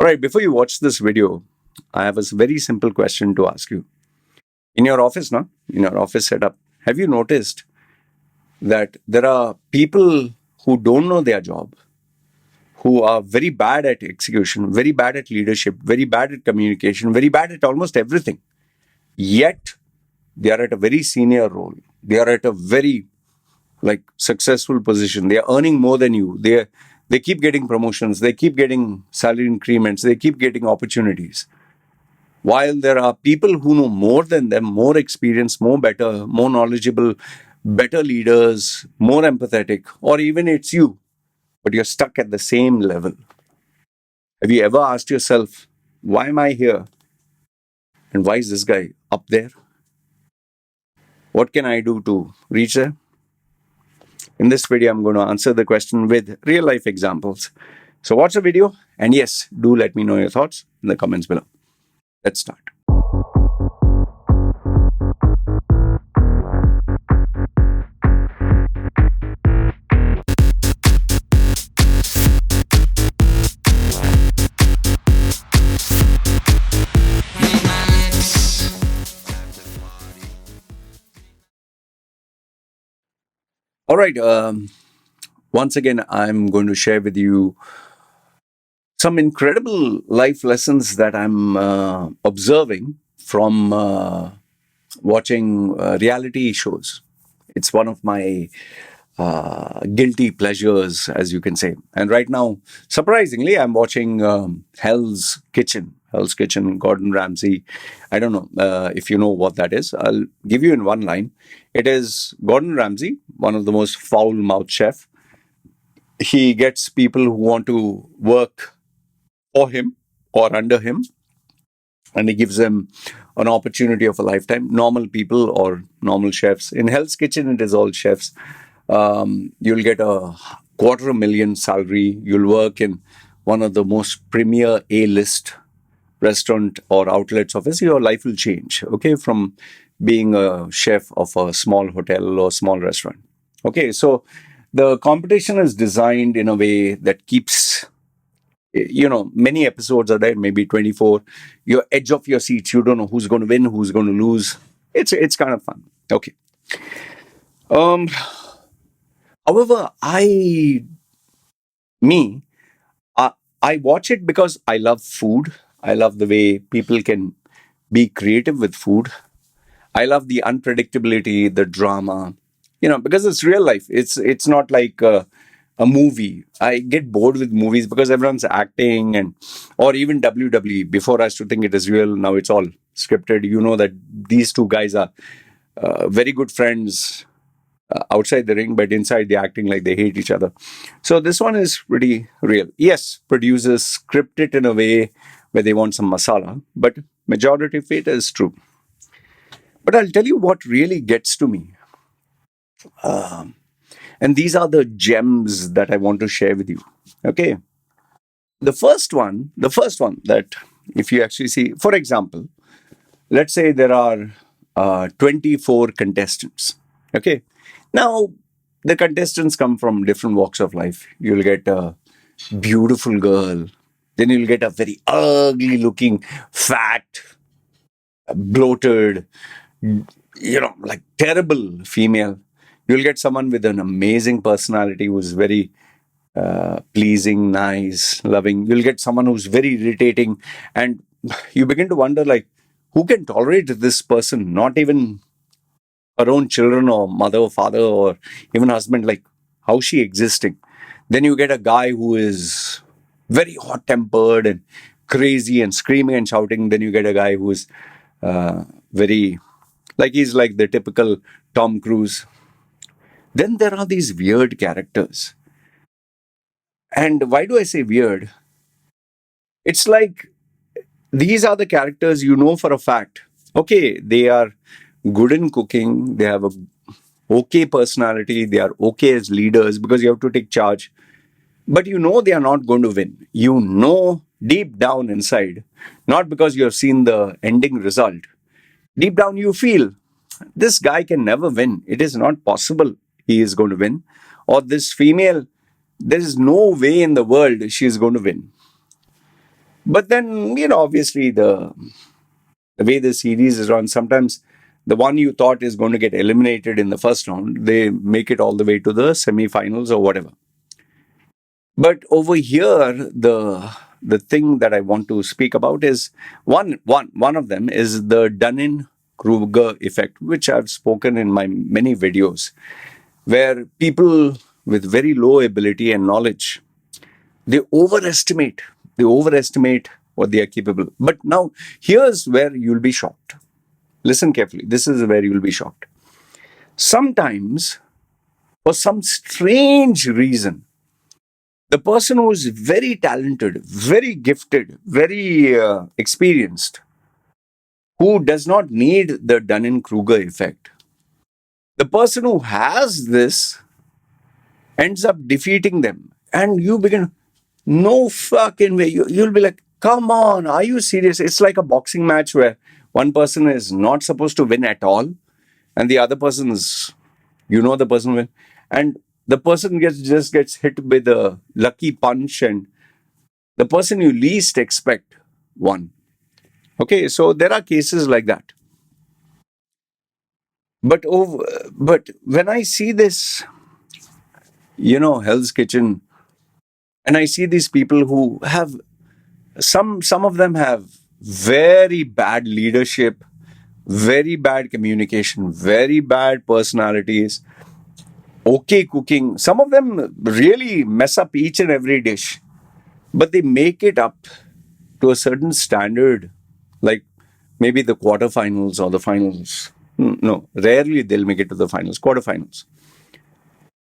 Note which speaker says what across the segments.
Speaker 1: All right, before you watch this video, I have a very simple question to ask you. In your office, no? In your office setup, have you noticed that there are people who don't know their job, who are very bad at execution, very bad at leadership, very bad at communication, very bad at almost everything. Yet they are at a very senior role. They are at a very successful position. They are earning more than you. They keep getting promotions. They keep getting salary increments. They keep getting opportunities. While there are people who know more than them, more experienced, more better, more knowledgeable, better leaders, more empathetic, or even it's you, but you're stuck at the same level. Have you ever asked yourself, why am I here? And why is this guy up there? What can I do to reach there? In this video, I'm going to answer the question with real life examples. So watch the video, and yes, do let me know your thoughts in the comments below. Let's start. All right. Once again, I'm going to share with you some incredible life lessons that I'm observing from watching reality shows. It's one of my guilty pleasures, as you can say. And right now, surprisingly, I'm watching Hell's Kitchen. Hell's Kitchen, Gordon Ramsay. I don't know if you know what that is. I'll give you in one line. It is Gordon Ramsay, one of the most foul-mouthed chef. He gets people who want to work for him or under him, and he gives them an opportunity of a lifetime. Normal people or normal chefs. In Hell's Kitchen, it is all chefs. You'll get a $250,000 salary. You'll work in one of the most premier A-list restaurant or outlets of this. Your life will change, okay, from being a chef of a small hotel or small restaurant. Okay, so the competition is designed in a way that keeps, many episodes are there, maybe 24. You're edge of your seats. You don't know who's going to win, who's going to lose. It's kind of fun. Okay. However, I watch it because I love food. I love the way people can be creative with food. I love the unpredictability, the drama, because it's real life. It's not like a movie. I get bored with movies because everyone's acting or even WWE. Before I used to think it is real. Now it's all scripted. You know that these two guys are very good friends outside the ring, but inside they're acting like they hate each other. So this one is pretty real. Yes, producers script it in a way where they want some masala, but majority of it is true. But I'll tell you what really gets to me. And these are the gems that I want to share with you. Okay. The first one that if you actually see, for example, let's say there are 24 contestants. Okay. Now, the contestants come from different walks of life. You'll get a beautiful girl. Then you'll get a very ugly looking, fat, bloated, terrible female. You'll get someone with an amazing personality who's very pleasing, nice, loving. You'll get someone who's very irritating. And you begin to wonder, who can tolerate this person? Not even her own children or mother or father or even husband. How's she existing? Then you get a guy who is very hot-tempered and crazy and screaming and shouting. Then you get a guy who is he's like the typical Tom Cruise. Then there are these weird characters. And why do I say weird? It's like these are the characters you know for a fact. Okay, they are good in cooking. They have a okay personality. They are okay as leaders because you have to take charge. But you know they are not going to win. You know deep down inside, not because you have seen the ending result. Deep down you feel this guy can never win. It is not possible he is going to win. Or this female, there is no way in the world she is going to win. But then, obviously the way the series is run, sometimes the one you thought is going to get eliminated in the first round, they make it all the way to the semi-finals or whatever. But over here, the thing that I want to speak about is one of them is the Dunning-Kruger effect, which I've spoken in my many videos, where people with very low ability and knowledge, they overestimate what they are capable. But now here's where you'll be shocked. Listen carefully. This is where you'll be shocked. Sometimes, for some strange reason, the person who is very talented, very gifted, very experienced, who does not need the Dunning-Kruger effect, the person who has this ends up defeating them. And you begin, no fucking way. You'll be like, come on, are you serious? It's like a boxing match where one person is not supposed to win at all, and the other person is, the person will. And the person just gets hit with a lucky punch, and the person you least expect won. Okay, so there are cases like that. But when I see this, Hell's Kitchen, and I see these people who have some of them have very bad leadership, very bad communication, very bad personalities, okay cooking. Some of them really mess up each and every dish, but they make it up to a certain standard, like maybe the quarterfinals or the finals. No, rarely they'll make it to the finals, quarterfinals.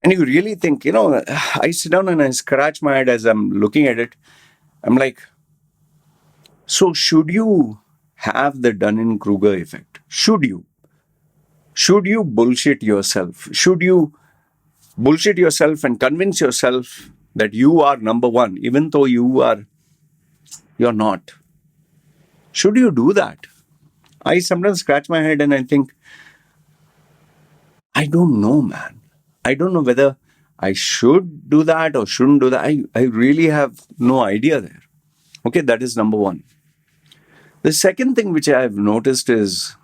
Speaker 1: And you really think, I sit down and I scratch my head as I'm looking at it. I'm like, so should you have the Dunning-Kruger effect? Should you? Should you bullshit yourself? Should you bullshit yourself and convince yourself that you are number one, even though you're not? Should you do that? I sometimes scratch my head and I think, I don't know, man. I don't know whether I should do that or shouldn't do that. I really have no idea there. Okay, that is number one. The second thing which I've noticed is,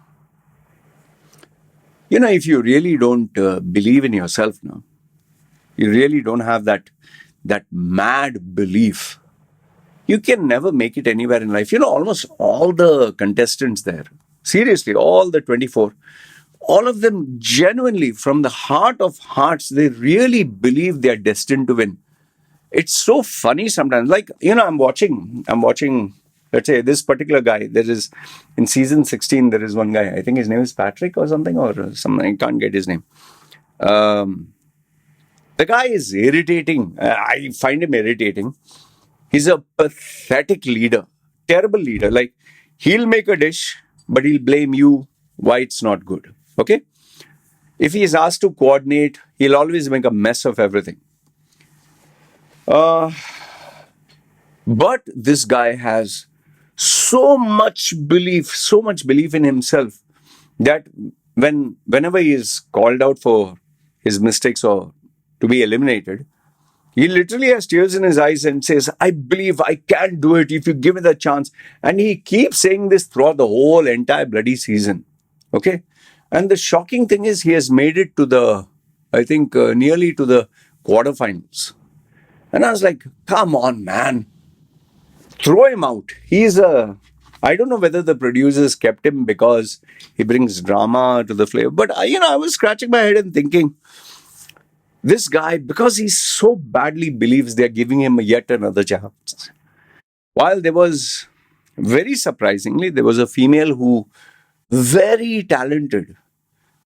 Speaker 1: if you really don't believe in yourself now, you really don't have that mad belief, you can never make it anywhere in life. Almost all the contestants there, seriously, all the 24, all of them genuinely, from the heart of hearts, they really believe they are destined to win. It's so funny sometimes. Like, I'm watching, let's say, this particular guy. There is, in season 16, there is one guy, I think his name is Patrick or something, I can't get his name. The guy is irritating. I find him irritating. He's a pathetic leader, terrible leader. Like, he'll make a dish, but he'll blame you why it's not good. Okay? If he is asked to coordinate, he'll always make a mess of everything. But this guy has so much belief in himself that whenever he is called out for his mistakes or to be eliminated, he literally has tears in his eyes and says, I believe I can do it if you give me the chance. And he keeps saying this throughout the whole entire bloody season. Okay? And the shocking thing is he has made it to nearly to the quarterfinals. And I was like, come on, man. Throw him out. I don't know whether the producers kept him because he brings drama to the flavor. But, I was scratching my head and thinking, this guy, because he so badly believes they're giving him yet another chance. While very surprisingly, there was a female who, very talented,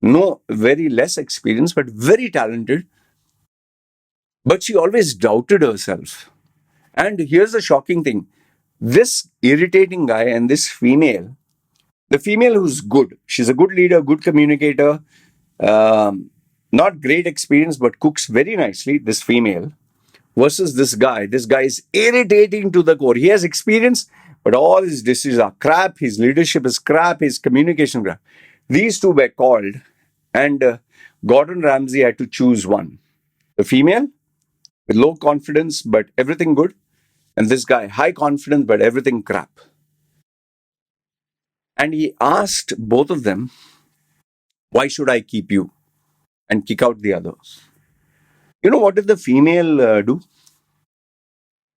Speaker 1: no, very less experienced, but very talented, but she always doubted herself. And here's the shocking thing. This irritating guy and this female, the female who's good, she's a good leader, good communicator, not great experience, but cooks very nicely, this female, versus this guy. This guy is irritating to the core. He has experience, but all his dishes are crap. His leadership is crap. His communication crap. These two were called, and Gordon Ramsay had to choose one. The female, with low confidence, but everything good. And this guy, high confidence, but everything crap. And he asked both of them, why should I keep you and kick out the others? You know what did the female do?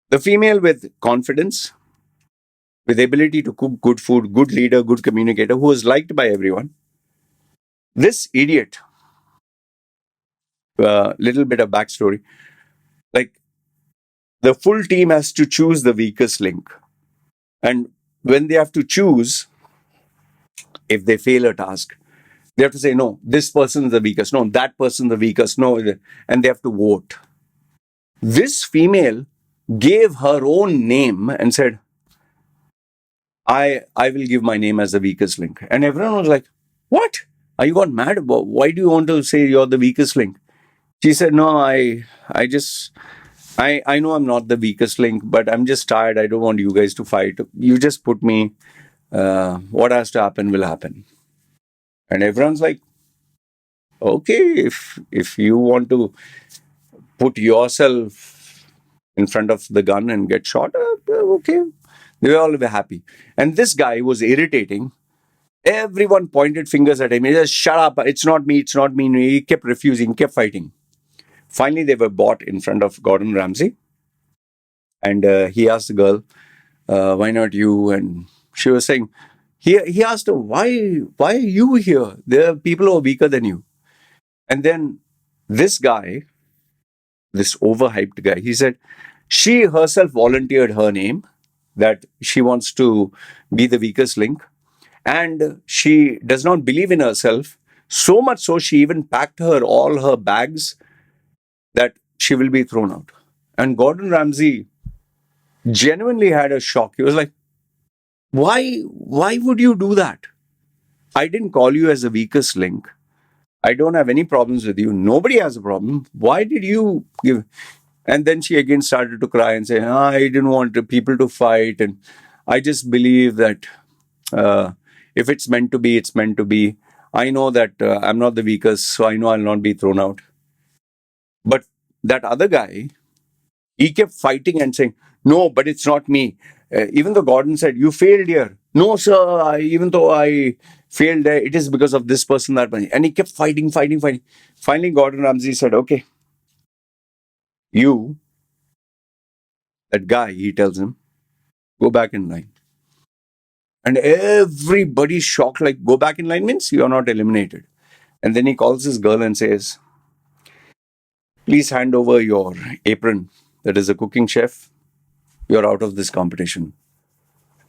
Speaker 1: The female with confidence, with ability to cook good food, good leader, good communicator, who was liked by everyone. This idiot, little bit of backstory, like the full team has to choose the weakest link. And when they have to choose, if they fail a task, they have to say, no, this person is the weakest, no, that person is the weakest, no, and they have to vote. This female gave her own name and said, I will give my name as the weakest link. And everyone was like, what? Are you got mad? Why do you want to say you're the weakest link? She said, no, I just, I know I'm not the weakest link, but I'm just tired. I don't want you guys to fight. You just put me, what has to happen will happen. And everyone's like, okay, if you want to put yourself in front of the gun and get shot, okay. They were all happy. And this guy was irritating. Everyone pointed fingers at him. He said, shut up. It's not me. It's not me. He kept refusing, kept fighting. Finally, they were brought in front of Gordon Ramsay. And he asked the girl, why not you? And she was saying, he asked her, why are you here? There are people who are weaker than you. And then this guy, this overhyped guy, he said, she herself volunteered her name that she wants to be the weakest link. And she does not believe in herself, so much so she even packed all her bags that she will be thrown out. And Gordon Ramsay genuinely had a shock. He was like, why would you do that? I didn't call you as the weakest link. I don't have any problems with you. Nobody has a problem. Why did you give? And then she again started to cry and say, I didn't want the people to fight. And I just believe that if it's meant to be, it's meant to be. I know that I'm not the weakest, so I know I'll not be thrown out. But that other guy, he kept fighting and saying, no, but it's not me. Even though Gordon said, you failed here. No, sir, even though I failed there, it is because of this person, that person. And he kept fighting. Finally, Gordon Ramsay said, okay, you, that guy, he tells him, go back in line. And everybody's shocked, like, go back in line means you're not eliminated. And then he calls this girl and says, please hand over your apron. That is a cooking chef. You're out of this competition.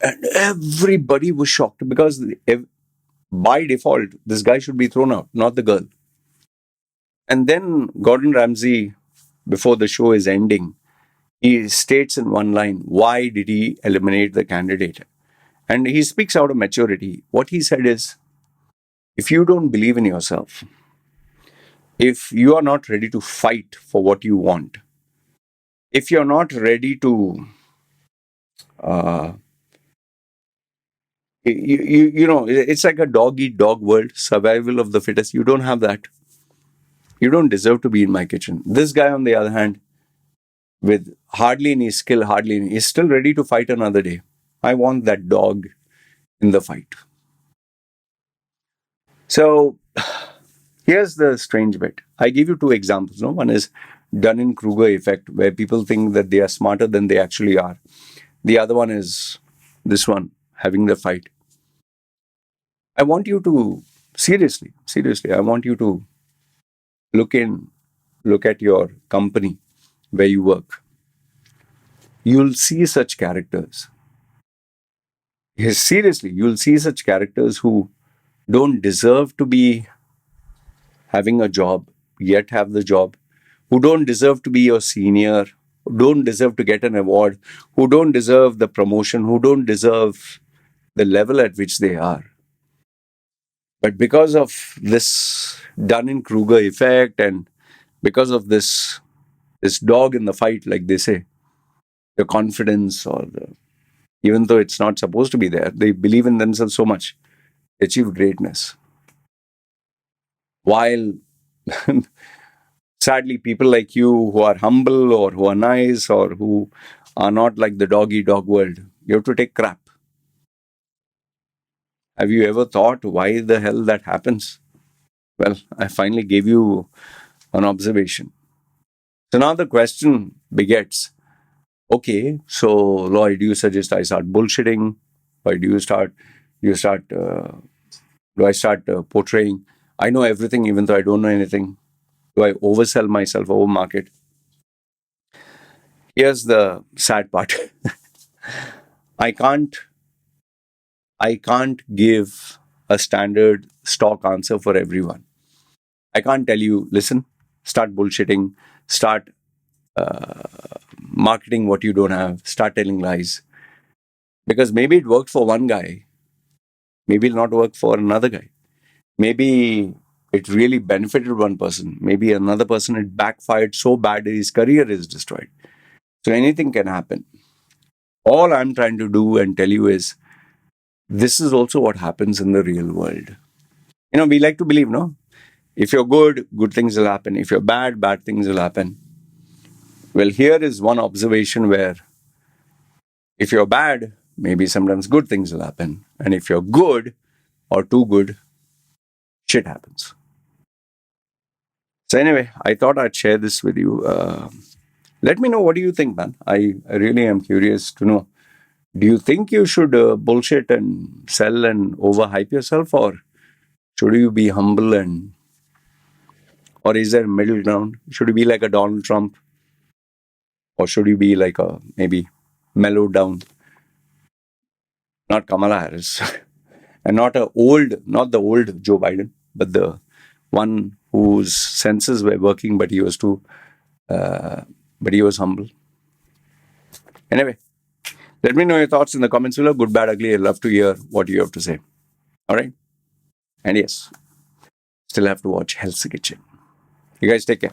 Speaker 1: And everybody was shocked because by default, this guy should be thrown out, not the girl. And then Gordon Ramsay, before the show is ending, he states in one line, why did he eliminate the candidate? And he speaks out of maturity. What he said is, if you don't believe in yourself, if you are not ready to fight for what you want, if you're not ready to, you know, it's like a dog eat dog world, survival of the fittest. You don't have that. You don't deserve to be in my kitchen. This guy, on the other hand, with hardly any skill, is still ready to fight another day. I want that dog in the fight. So here's the strange bit. I give you two examples. No? One is Dunning-Kruger Effect, where people think that they are smarter than they actually are. The other one is this one, having the fight. I want you to, seriously, I want you to look at your company where you work. You'll see such characters. Yes, seriously, you'll see such characters who don't deserve to be having a job, yet have the job, who don't deserve to be your senior, who don't deserve to get an award, who don't deserve the promotion, who don't deserve the level at which they are. But because of this Dunning-Kruger effect and because of this dog in the fight, like they say, the confidence or even though it's not supposed to be there, they believe in themselves so much, they achieve greatness. While sadly, people like you who are humble or who are nice or who are not like the dog eat dog world. You have to take crap. Have you ever thought why the hell that happens? Well, I finally gave you an observation. So now the question begets, okay, so Lloyd, you suggest I start bullshitting? Or do I start portraying? I know everything even though I don't know anything. Do I oversell myself, overmarket? Here's the sad part. I can't I can't give a standard stock answer for everyone. I can't tell you, listen, start bullshitting, start marketing what you don't have, start telling lies. Because maybe it worked for one guy, maybe it'll not work for another guy. Maybe it really benefited one person, maybe another person it backfired so bad that his career is destroyed. So anything can happen. All I'm trying to do and tell you is this is also what happens in the real world. We like to believe, no? If you're good, good things will happen. If you're bad, bad things will happen. Well, here is one observation where if you're bad, maybe sometimes good things will happen. And if you're good or too good, shit happens. So, anyway, I thought I'd share this with you. Let me know, what do you think, man? I really am curious to know. Do you think you should bullshit and sell and overhype yourself, or should you be humble, or is there a middle ground? Should you be like a Donald Trump, or should you be like a maybe mellowed down, not Kamala Harris, and not the old Joe Biden, but the one whose senses were working, but he was but he was humble. Anyway, let me know your thoughts in the comments below. Good, bad, ugly. I'd love to hear what you have to say. All right. And yes, still have to watch Hell's Kitchen. You guys take care.